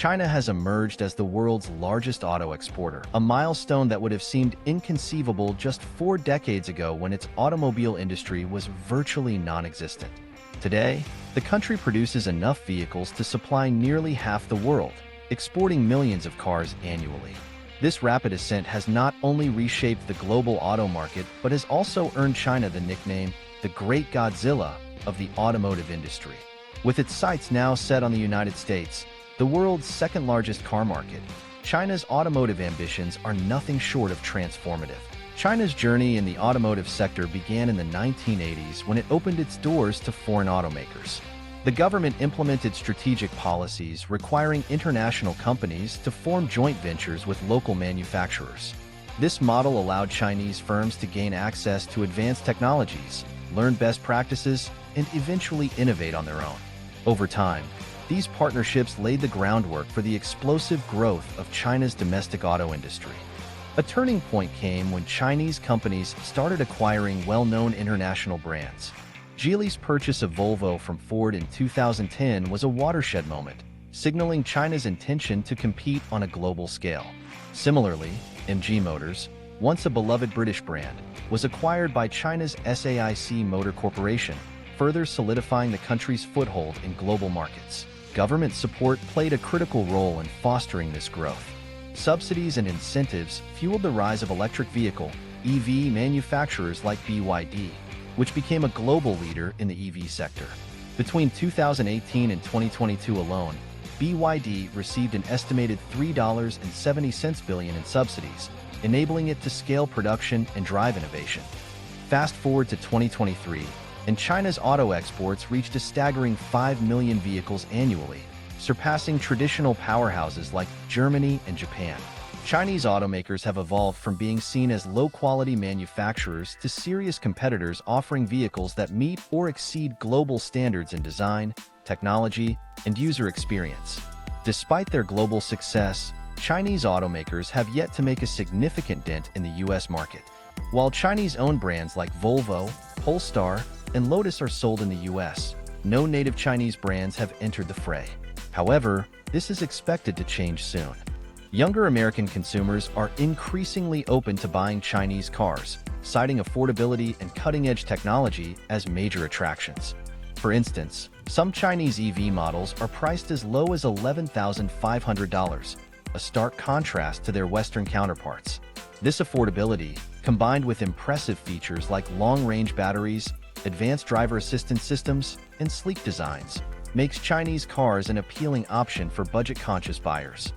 China has emerged as the world's largest auto exporter, a milestone that would have seemed inconceivable just 4 decades ago when its automobile industry was virtually non-existent. Today, the country produces enough vehicles to supply nearly half the world, exporting millions of cars annually. This rapid ascent has not only reshaped the global auto market, but has also earned China the nickname, the Great Godzilla of the automotive industry. With its sights now set on the United States, the world's second-largest car market, China's automotive ambitions are nothing short of transformative. China's journey in the automotive sector began in the 1980s when it opened its doors to foreign automakers. The government implemented strategic policies requiring international companies to form joint ventures with local manufacturers. This model allowed Chinese firms to gain access to advanced technologies, learn best practices, and eventually innovate on their own. Over time, these partnerships laid the groundwork for the explosive growth of China's domestic auto industry. A turning point came when Chinese companies started acquiring well-known international brands. Geely's purchase of Volvo from Ford in 2010 was a watershed moment, signaling China's intention to compete on a global scale. Similarly, MG Motors, once a beloved British brand, was acquired by China's SAIC Motor Corporation, further solidifying the country's foothold in global markets. Government support played a critical role in fostering this growth. Subsidies and incentives fueled the rise of electric vehicle (EV) manufacturers like BYD, which became a global leader in the EV sector. Between 2018 and 2022 alone, BYD received an estimated $3.70 billion in subsidies, enabling it to scale production and drive innovation. Fast forward to 2023, and China's auto exports reached a staggering 5 million vehicles annually, surpassing traditional powerhouses like Germany and Japan. Chinese automakers have evolved from being seen as low-quality manufacturers to serious competitors offering vehicles that meet or exceed global standards in design, technology, and user experience. Despite their global success, Chinese automakers have yet to make a significant dent in the US market. While Chinese-owned brands like Volvo, Polestar, and Lotus are sold in the US, no native Chinese brands have entered the fray. However, this is expected to change soon. Younger American consumers are increasingly open to buying Chinese cars, citing affordability and cutting-edge technology as major attractions. For instance, some Chinese EV models are priced as low as $11,500, a stark contrast to their Western counterparts. This affordability, combined with impressive features like long-range batteries, advanced driver assistance systems, and sleek designs, makes Chinese cars an appealing option for budget-conscious buyers.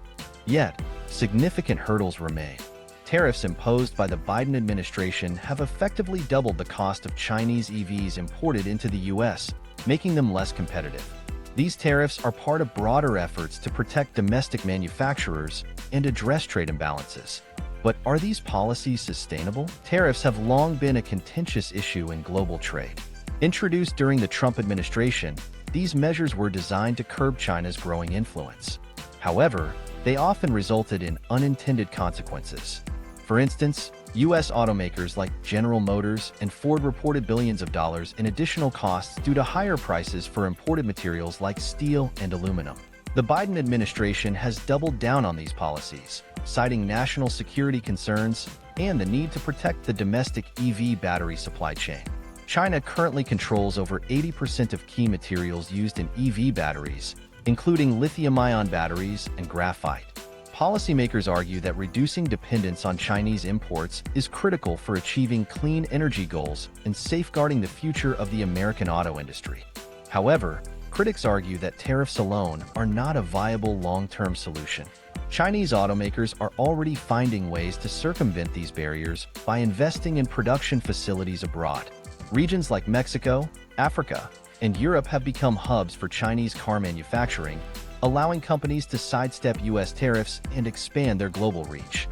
Yet, significant hurdles remain. Tariffs imposed by the Biden administration have effectively doubled the cost of Chinese EVs imported into the US, making them less competitive. These tariffs are part of broader efforts to protect domestic manufacturers and address trade imbalances. But are these policies sustainable? Tariffs have long been a contentious issue in global trade. Introduced during the Trump administration, these measures were designed to curb China's growing influence. However, they often resulted in unintended consequences. For instance, US automakers like General Motors and Ford reported billions of dollars in additional costs due to higher prices for imported materials like steel and aluminum. The Biden administration has doubled down on these policies, citing national security concerns and the need to protect the domestic EV battery supply chain. China currently controls over 80% of key materials used in EV batteries, including lithium-ion batteries and graphite. Policymakers argue that reducing dependence on Chinese imports is critical for achieving clean energy goals and safeguarding the future of the American auto industry. However, critics argue that tariffs alone are not a viable long-term solution. Chinese automakers are already finding ways to circumvent these barriers by investing in production facilities abroad. Regions like Mexico, Africa, and Europe have become hubs for Chinese car manufacturing, allowing companies to sidestep US tariffs and expand their global reach.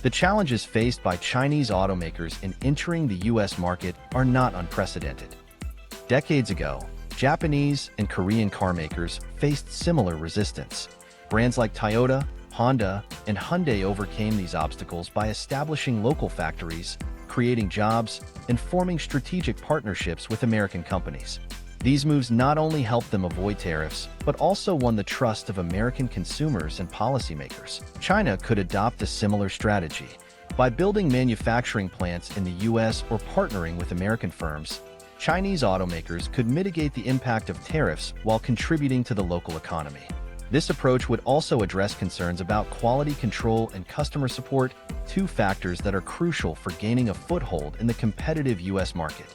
The challenges faced by Chinese automakers in entering the US market are not unprecedented. Decades ago, Japanese and Korean carmakers faced similar resistance. Brands like Toyota, Honda, and Hyundai overcame these obstacles by establishing local factories, creating jobs, and forming strategic partnerships with American companies. These moves not only helped them avoid tariffs, but also won the trust of American consumers and policymakers. China could adopt a similar strategy. By building manufacturing plants in the US or partnering with American firms, Chinese automakers could mitigate the impact of tariffs while contributing to the local economy. This approach would also address concerns about quality control and customer support, two factors that are crucial for gaining a foothold in the competitive US market.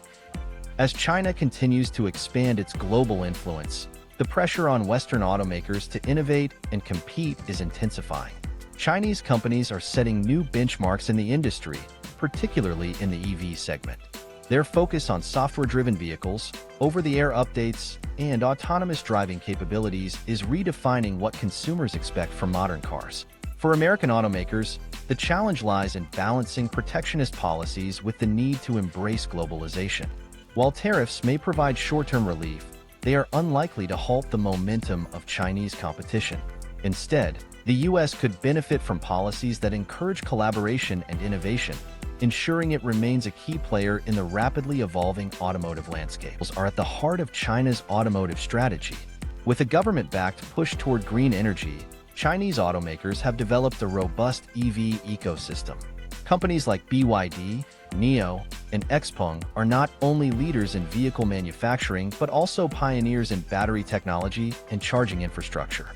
As China continues to expand its global influence, the pressure on Western automakers to innovate and compete is intensifying. Chinese companies are setting new benchmarks in the industry, particularly in the EV segment. Their focus on software-driven vehicles, over-the-air updates, and autonomous driving capabilities is redefining what consumers expect from modern cars. For American automakers, the challenge lies in balancing protectionist policies with the need to embrace globalization. While tariffs may provide short-term relief, they are unlikely to halt the momentum of Chinese competition. Instead, the U.S. could benefit from policies that encourage collaboration and innovation, ensuring it remains a key player in the rapidly evolving automotive landscape. Are at the heart of China's automotive strategy. With a government-backed push toward green energy, Chinese automakers have developed a robust EV ecosystem. Companies like BYD, NIO, and XPeng are not only leaders in vehicle manufacturing but also pioneers in battery technology and charging infrastructure.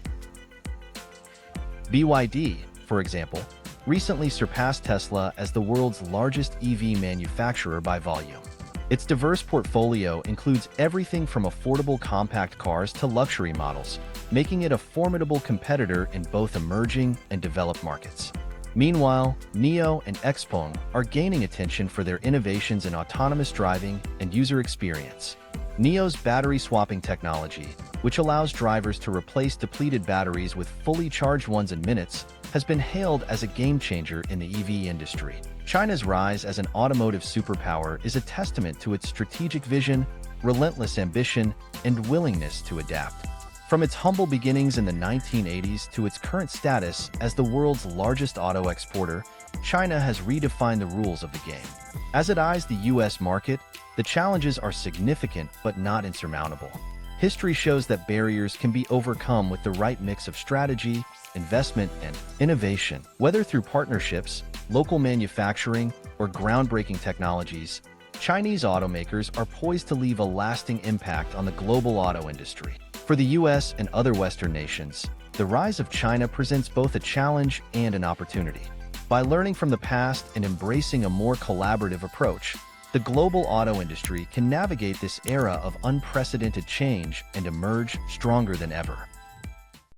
BYD, for example, recently surpassed Tesla as the world's largest EV manufacturer by volume. Its diverse portfolio includes everything from affordable compact cars to luxury models, making it a formidable competitor in both emerging and developed markets. Meanwhile, NIO and XPeng are gaining attention for their innovations in autonomous driving and user experience. NIO's battery swapping technology, which allows drivers to replace depleted batteries with fully charged ones in minutes, has been hailed as a game-changer in the EV industry. China's rise as an automotive superpower is a testament to its strategic vision, relentless ambition, and willingness to adapt. From its humble beginnings in the 1980s to its current status as the world's largest auto exporter, China has redefined the rules of the game. As it eyes the US market, the challenges are significant but not insurmountable. History shows that barriers can be overcome with the right mix of strategy, investment, and innovation. Whether through partnerships, local manufacturing, or groundbreaking technologies, Chinese automakers are poised to leave a lasting impact on the global auto industry. For the US and other Western nations, the rise of China presents both a challenge and an opportunity. By learning from the past and embracing a more collaborative approach, the global auto industry can navigate this era of unprecedented change and emerge stronger than ever.